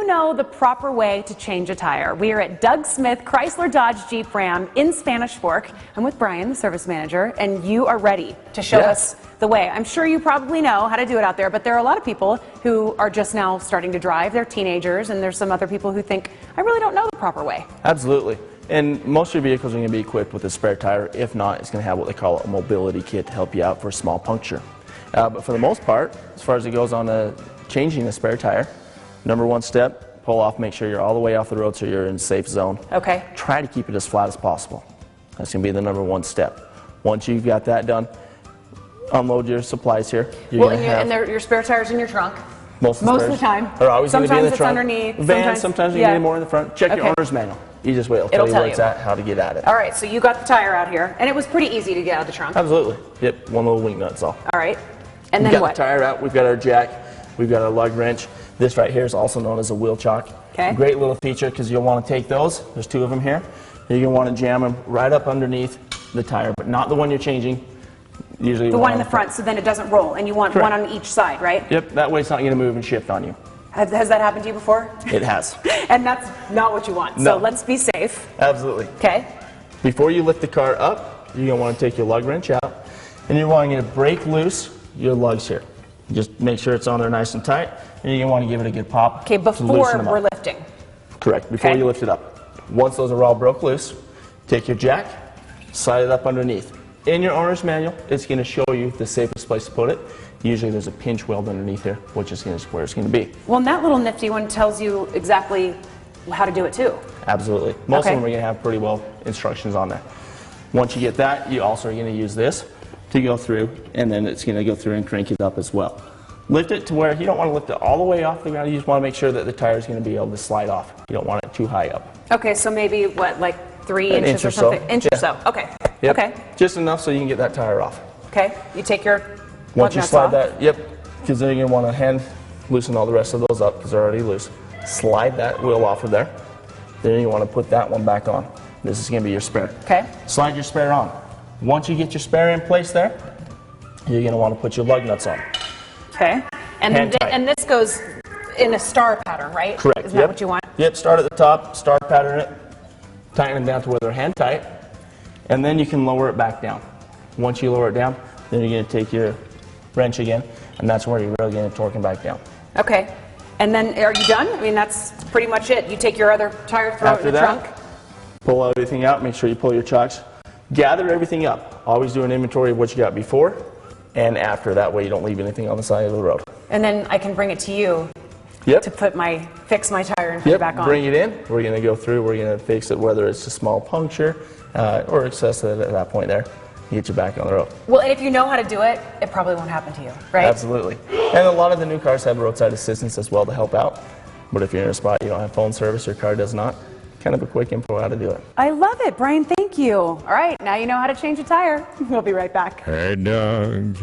know the proper way to change a tire? We are at Doug Smith Chrysler Dodge Jeep Ram in Spanish Fork. I'm with Brian, the service manager, and you are ready to show us the way. I'm sure you probably know how to do it out there, but there are a lot of people who are just now starting to drive. They're teenagers, and there's some other people who think, I really don't know the proper way. Absolutely. And most of your vehicles are going to be equipped with a spare tire. If not, it's going to have what they call a mobility kit to help you out for a small puncture. But for the most part, as far as it goes on changing a spare tire, number one step, pull off, make sure you're all the way off the road so you're in a safe zone. Okay. Try to keep it as flat as possible. That's going to be the number one step. Once you've got that done, unload your supplies here. And your spare tires in your trunk. Most of the time. Are always going to be in the trunk. Sometimes it's underneath. Van, sometimes you get more in the front. Check your owner's manual. You just wait. It'll tell you where it's at, how to get at it. All right, so you got the tire out here, and it was pretty easy to get out of the trunk. Absolutely. Yep, one little wing nut's all. All right. And then we've got what? the tire out, we've got our jack, we've got our lug wrench. This right here is also known as a wheel chock. Okay. Great little feature because you'll want to take those. There's two of them here. You're going to want to jam them right up underneath the tire, but not the one you're changing. Usually the one in the front, so then it doesn't roll, and you want one on each side, right? Yep, that way it's not going to move and shift on you. Has that happened to you before? It has. And that's not what you want, so let's be safe. Absolutely. Okay. Before you lift the car up, you're going to want to take your lug wrench out, and you're wanting to break loose your lugs here. Just make sure it's on there nice and tight, and you're going to want to give it a good pop. Okay, before we're lifting. Correct, before you lift it up. Once those are all broke loose, take your jack, slide it up underneath. In your owner's manual, it's going to show you the safest place to put it. Usually there's a pinch weld underneath here, which is where it's going to be. Well, and that little nifty one tells you exactly how to do it too. Absolutely. Most of them are going to have pretty well instructions on there. Once you get that, you also are going to use this to go through, and then it's going to go through and crank it up as well. Lift it to where you don't want to lift it all the way off the ground. You just want to make sure that the tire is going to be able to slide off. You don't want it too high up. Okay, so maybe what, like 3 inches or something? Inch or so. Okay. Yep. Okay. Just enough so you can get that tire off. Okay. You take your once you slide that, because then you're going to want to loosen all the rest of those up because they're already loose. Slide that wheel off of there. Then you want to put that one back on. This is going to be your spare. Okay. Slide your spare on. Once you get your spare in place there, you're going to want to put your lug nuts on. Okay. And this goes in a star pattern, right? Correct. Isn't that what you want? Yep. Start at the top, star pattern it, tighten them down to where they're hand tight, and then you can lower it back down. Once you lower it down, then you're going to take your wrench again, and that's where you're really going to torque them back down. Okay. And then are you done? I mean, that's pretty much it. You take your other tire, throw it in the trunk. Pull everything out, make sure you pull your chocks. Gather everything up. Always do an inventory of what you got before and after. That way you don't leave anything on the side of the road. And then I can bring it to you to fix my tire and put it back on. Bring it in. We're going to go through. We're going to fix it, whether it's a small puncture or excessive at that point there. Get you back on the road. Well, and if you know how to do it, it probably won't happen to you, right? Absolutely. And a lot of the new cars have roadside assistance as well to help out. But if you're in a spot you don't have phone service, your car does not, kind of a quick info how to do it. I love it, Brian. Thank you. All right, now you know how to change a tire. We'll be right back. Hey, Doug.